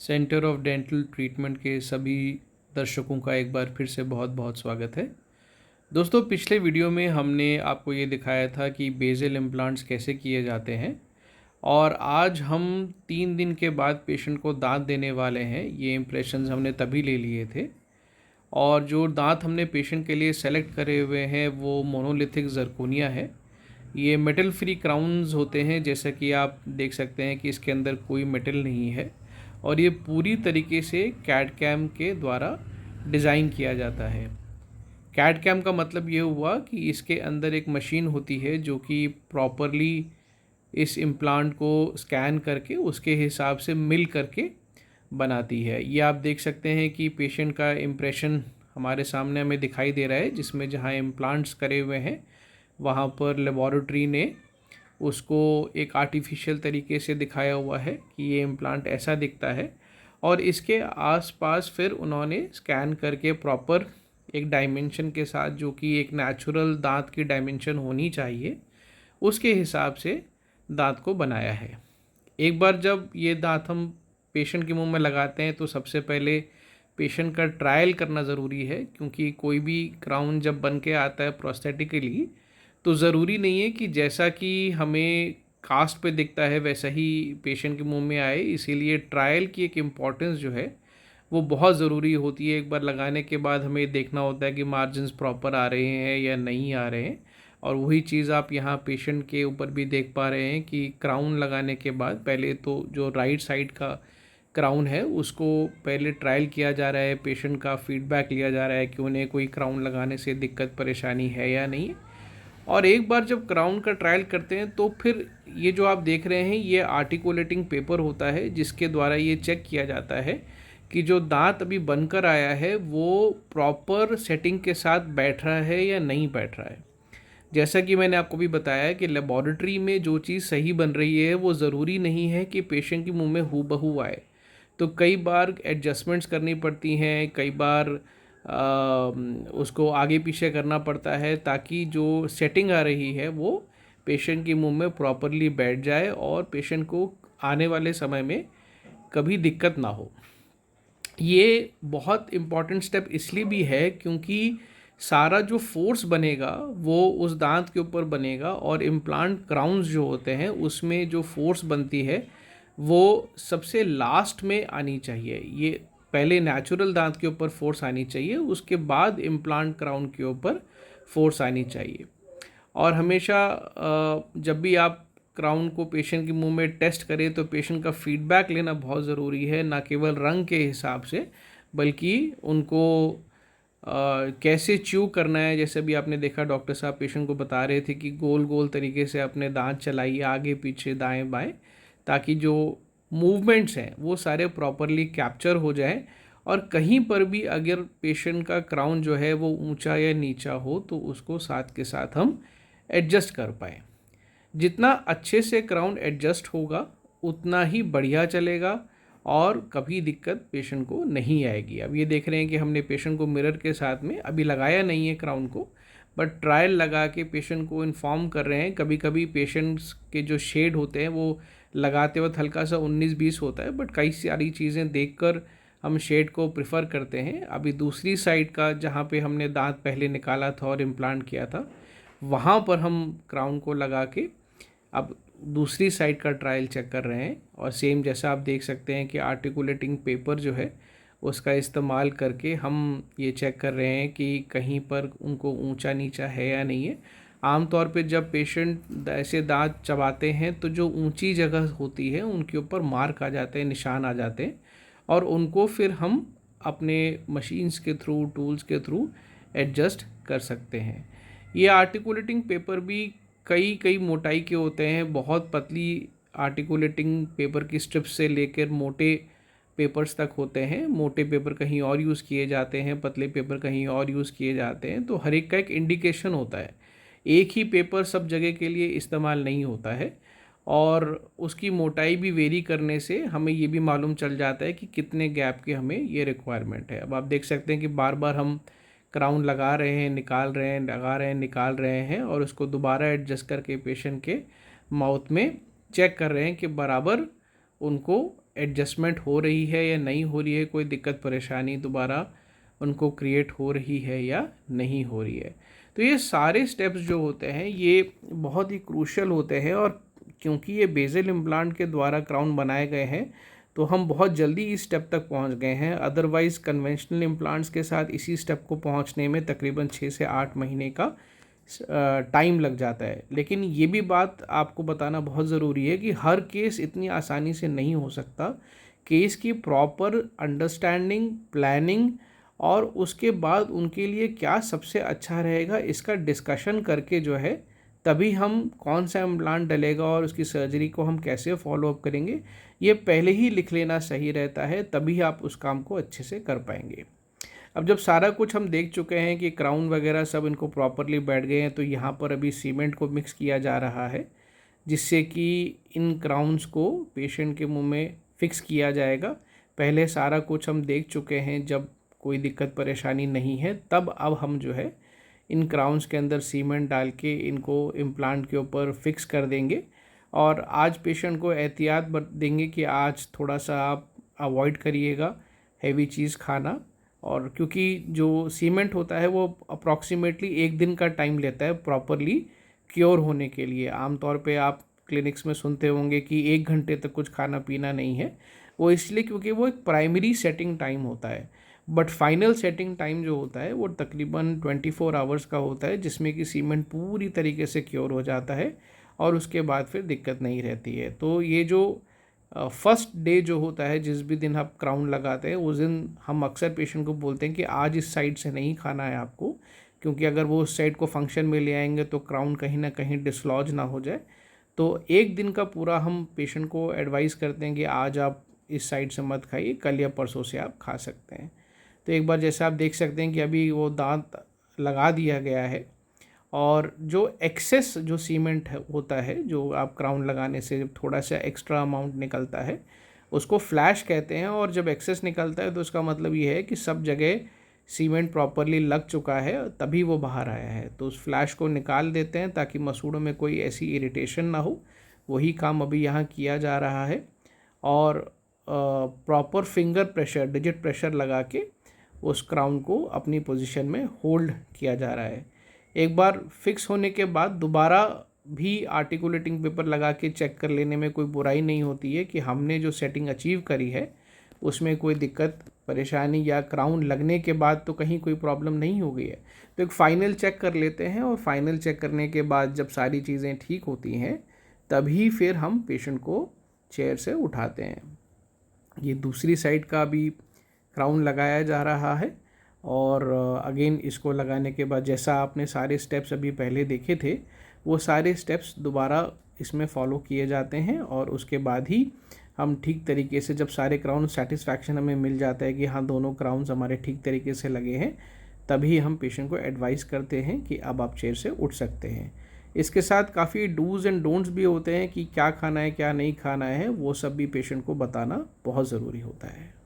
Centre of dental treatment के सभी दर्शकों का एक बार फिर से बहुत बहुत स्वागत है। दोस्तों, पिछले वीडियो में हमने आपको ये दिखाया था कि बेज़ल इम्प्लांट्स कैसे किए जाते हैं और आज हम 3 दिन के बाद पेशेंट को दांत देने वाले हैं। ये इम्प्रेशंस हमने तभी ले लिए थे और जो दांत हमने पेशेंट के लिए सेलेक्ट करे हुए हैं वो मोनोलिथिक ज़रकोनिया है। ये मेटल फ्री क्राउन्स होते हैं, जैसा कि आप देख सकते हैं कि इसके अंदर कोई मेटल नहीं है और ये पूरी तरीके से कैड कैम के द्वारा डिज़ाइन किया जाता है। कैड कैम का मतलब ये हुआ कि इसके अंदर एक मशीन होती है जो कि प्रॉपरली इस इम्प्लांट को स्कैन करके उसके हिसाब से मिल करके बनाती है। ये आप देख सकते हैं कि पेशेंट का इम्प्रेशन हमारे सामने हमें दिखाई दे रहा है, जिसमें जहाँ इम्प्लांट्स करे हुए हैं वहाँ पर लेबॉरेटरी ने उसको एक आर्टिफिशियल तरीके से दिखाया हुआ है कि ये इम्प्लांट ऐसा दिखता है और इसके आसपास फिर उन्होंने स्कैन करके प्रॉपर एक डायमेंशन के साथ, जो कि एक नेचुरल दांत की डायमेंशन होनी चाहिए, उसके हिसाब से दांत को बनाया है। एक बार जब ये दांत हम पेशेंट के मुंह में लगाते हैं तो सबसे पहले पेशेंट का ट्रायल करना ज़रूरी है, क्योंकि कोई भी क्राउन जब बन के आता है प्रोस्थेटिकली तो ज़रूरी नहीं है कि जैसा कि हमें कास्ट पे दिखता है वैसा ही पेशेंट के मुंह में आए। इसीलिए ट्रायल की एक इम्पॉर्टेंस जो है वो बहुत ज़रूरी होती है। एक बार लगाने के बाद हमें देखना होता है कि मार्जिन्स प्रॉपर आ रहे हैं या नहीं आ रहे हैं, और वही चीज़ आप यहाँ पेशेंट के ऊपर भी देख पा रहे हैं कि क्राउन लगाने के बाद पहले तो जो राइट साइड का क्राउन है उसको पहले ट्रायल किया जा रहा है, पेशेंट का फीडबैक लिया जा रहा है कि उन्हें कोई क्राउन लगाने से दिक्कत परेशानी है या नहीं। और एक बार जब क्राउन का ट्रायल करते हैं तो फिर ये जो आप देख रहे हैं ये आर्टिकुलेटिंग पेपर होता है, जिसके द्वारा ये चेक किया जाता है कि जो दांत अभी बनकर आया है वो प्रॉपर सेटिंग के साथ बैठ रहा है या नहीं बैठ रहा है। जैसा कि मैंने आपको भी बताया कि लेबॉरेटरी में जो चीज़ सही बन रही है वो ज़रूरी नहीं है कि पेशेंट के मुंह में हूबहू आए। तो कई बार एडजस्टमेंट्स करनी पड़ती हैं, कई बार उसको आगे पीछे करना पड़ता है ताकि जो सेटिंग आ रही है वो पेशेंट के मुंह में प्रॉपरली बैठ जाए और पेशेंट को आने वाले समय में कभी दिक्कत ना हो। ये बहुत इम्पॉर्टेंट स्टेप इसलिए भी है क्योंकि सारा जो फोर्स बनेगा वो उस दांत के ऊपर बनेगा और इम्प्लांट क्राउन्स जो होते हैं उसमें जो फोर्स बनती है वो सबसे लास्ट में आनी चाहिए। ये पहले नेचुरल दांत के ऊपर फोर्स आनी चाहिए, उसके बाद इम्प्लांट क्राउन के ऊपर फोर्स आनी चाहिए। और हमेशा जब भी आप क्राउन को पेशेंट के मुंह में टेस्ट करें तो पेशेंट का फीडबैक लेना बहुत ज़रूरी है, ना केवल रंग के हिसाब से बल्कि उनको कैसे च्यू करना है। जैसे भी आपने देखा डॉक्टर साहब पेशेंट को बता रहे थे कि गोल गोल तरीके से अपने दांत चलाइए आगे पीछे दाएं बाएं, ताकि जो मूवमेंट्स हैं वो सारे प्रॉपरली कैप्चर हो जाएं और कहीं पर भी अगर पेशेंट का क्राउन जो है वो ऊंचा या नीचा हो तो उसको साथ के साथ हम एडजस्ट कर पाएँ। जितना अच्छे से क्राउन एडजस्ट होगा उतना ही बढ़िया चलेगा और कभी दिक्कत पेशेंट को नहीं आएगी। अब ये देख रहे हैं कि हमने पेशेंट को मिरर के साथ में अभी लगाया नहीं है क्राउन को, बट ट्रायल लगा के पेशेंट को इन्फॉर्म कर रहे हैं। कभी कभी पेशेंट्स के जो शेड होते हैं वो लगाते वक्त हल्का सा 19-20 होता है, बट कई सारी चीज़ें देखकर हम शेड को प्रेफर करते हैं। अभी दूसरी साइड का जहाँ पे हमने दांत पहले निकाला था और इम्प्लांट किया था वहाँ पर हम क्राउन को लगा के अब दूसरी साइड का ट्रायल चेक कर रहे हैं। और सेम जैसा आप देख सकते हैं कि आर्टिकुलेटिंग पेपर जो है उसका इस्तेमाल करके हम ये चेक कर रहे हैं कि कहीं पर उनको ऊंचा नीचा है या नहीं है। आमतौर पे जब पेशेंट ऐसे दांत चबाते हैं तो जो ऊंची जगह होती है उनके ऊपर मार्क आ जाते हैं, निशान आ जाते हैं, और उनको फिर हम अपने मशीन्स के थ्रू, टूल्स के थ्रू एडजस्ट कर सकते हैं। ये आर्टिकुलेटिंग पेपर भी कई कई मोटाई के होते हैं। बहुत पतली आर्टिकुलेटिंग पेपर की स्ट्रिप्स से लेकर मोटे पेपर्स तक होते हैं। मोटे पेपर कहीं और यूज़ किए जाते हैं, पतले पेपर कहीं और यूज़ किए जाते हैं। तो हर एक का एक इंडिकेशन होता है। एक ही पेपर सब जगह के लिए इस्तेमाल नहीं होता है और उसकी मोटाई भी वेरी करने से हमें ये भी मालूम चल जाता है कि कितने गैप के हमें ये रिक्वायरमेंट है। अब आप देख सकते हैं कि बार बार हम क्राउन लगा रहे हैं, निकाल रहे हैं, लगा रहे हैं, निकाल रहे हैं और उसको दोबारा एडजस्ट करके पेशेंट के माउथ में चेक कर रहे हैं कि बराबर उनको एडजस्टमेंट हो रही है या नहीं हो रही है, कोई दिक्कत परेशानी दोबारा उनको क्रिएट हो रही है या नहीं हो रही है। तो ये सारे स्टेप्स जो होते हैं ये बहुत ही क्रूशियल होते हैं, और क्योंकि ये बेज़ल इम्प्लांट के द्वारा क्राउन बनाए गए हैं तो हम बहुत जल्दी इस स्टेप तक पहुंच गए हैं। अदरवाइज़ कन्वेंशनल इम्प्लांट्स के साथ इसी स्टेप को पहुंचने में तकरीबन 6 से 8 महीने का टाइम लग जाता है। लेकिन ये भी बात आपको बताना बहुत ज़रूरी है कि हर केस इतनी आसानी से नहीं हो सकता। केस की प्रॉपर अंडरस्टैंडिंग, प्लानिंग और उसके बाद उनके लिए क्या सबसे अच्छा रहेगा इसका डिस्कशन करके जो है तभी हम कौन सा इम्प्लांट डलेगा और उसकी सर्जरी को हम कैसे फॉलो अप करेंगे ये पहले ही लिख लेना सही रहता है, तभी आप उस काम को अच्छे से कर पाएंगे। अब जब सारा कुछ हम देख चुके हैं कि क्राउन वगैरह सब इनको प्रॉपरली बैठ गए हैं, तो यहाँ पर अभी सीमेंट को मिक्स किया जा रहा है जिससे कि इन क्राउन्स को पेशेंट के मुंह में फिक्स किया जाएगा। पहले सारा कुछ हम देख चुके हैं, जब कोई दिक्कत परेशानी नहीं है तब अब हम जो है इन क्राउन्स के अंदर सीमेंट डाल के इनको इम्प्लांट के ऊपर फिक्स कर देंगे। और आज पेशेंट को एहतियात देंगे कि आज थोड़ा सा आप अवॉइड करिएगा हैवी चीज़ खाना, और क्योंकि जो सीमेंट होता है वो अप्रॉक्सीमेटली 1 दिन का टाइम लेता है प्रॉपरली क्योर होने के लिए। आमतौर पे आप क्लिनिक्स में सुनते होंगे कि 1 घंटे तक कुछ खाना पीना नहीं है, वो इसलिए क्योंकि वो एक प्राइमरी सेटिंग टाइम होता है। बट फाइनल सेटिंग टाइम जो होता है वो तकरीबन 24 आवर्स का होता है, जिसमें कि सीमेंट पूरी तरीके से क्योर हो जाता है और उसके बाद फिर दिक्कत नहीं रहती है। तो ये जो फर्स्ट डे जो होता है, जिस भी दिन आप क्राउन लगाते हैं उस दिन हम अक्सर पेशेंट को बोलते हैं कि आज इस साइड से नहीं खाना है आपको, क्योंकि अगर वो उस साइड को फंक्शन में ले आएंगे तो क्राउन कहीं ना कहीं डिसलॉज ना हो जाए। तो 1 दिन का पूरा हम पेशेंट को एडवाइस करते हैं कि आज आप इस साइड से मत खाइए, कल या परसों से आप खा सकते हैं। तो एक बार जैसे आप देख सकते हैं कि अभी वो दांत लगा दिया गया है, और जो एक्सेस जो सीमेंट होता है जो आप क्राउन लगाने से थोड़ा सा एक्स्ट्रा अमाउंट निकलता है उसको फ्लैश कहते हैं। और जब एक्सेस निकलता है तो उसका मतलब ये है कि सब जगह सीमेंट प्रॉपरली लग चुका है, तभी वो बाहर आया है। तो उस फ्लैश को निकाल देते हैं ताकि मसूड़ों में कोई ऐसी इरिटेशन ना हो। वही काम अभी यहाँ किया जा रहा है, और proper finger pressure, digit pressure लगा के उस क्राउन को अपनी पोजीशन में होल्ड किया जा रहा है। एक बार फिक्स होने के बाद दोबारा भी आर्टिकुलेटिंग पेपर लगा के चेक कर लेने में कोई बुराई नहीं होती है कि हमने जो सेटिंग अचीव करी है उसमें कोई दिक्कत परेशानी या क्राउन लगने के बाद तो कहीं कोई प्रॉब्लम नहीं हो गई है। तो एक फ़ाइनल चेक कर लेते हैं, और फाइनल चेक करने के बाद जब सारी चीज़ें ठीक होती हैं तभी फिर हम पेशेंट को चेयर से उठाते हैं। ये दूसरी साइड का भी क्राउन लगाया जा रहा है, और अगेन इसको लगाने के बाद जैसा आपने सारे स्टेप्स अभी पहले देखे थे वो सारे स्टेप्स दोबारा इसमें फॉलो किए जाते हैं। और उसके बाद ही हम ठीक तरीके से, जब सारे क्राउन सेटिस्फैक्शन हमें मिल जाता है कि हाँ दोनों क्राउन्स हमारे ठीक तरीके से लगे हैं, तभी हम पेशेंट को एडवाइस करते हैं कि अब आप चेयर से उठ सकते हैं। इसके साथ काफ़ी डूज़ एंड डोंट्स भी होते हैं कि क्या खाना है क्या नहीं खाना है, वो सब भी पेशेंट को बताना बहुत ज़रूरी होता है।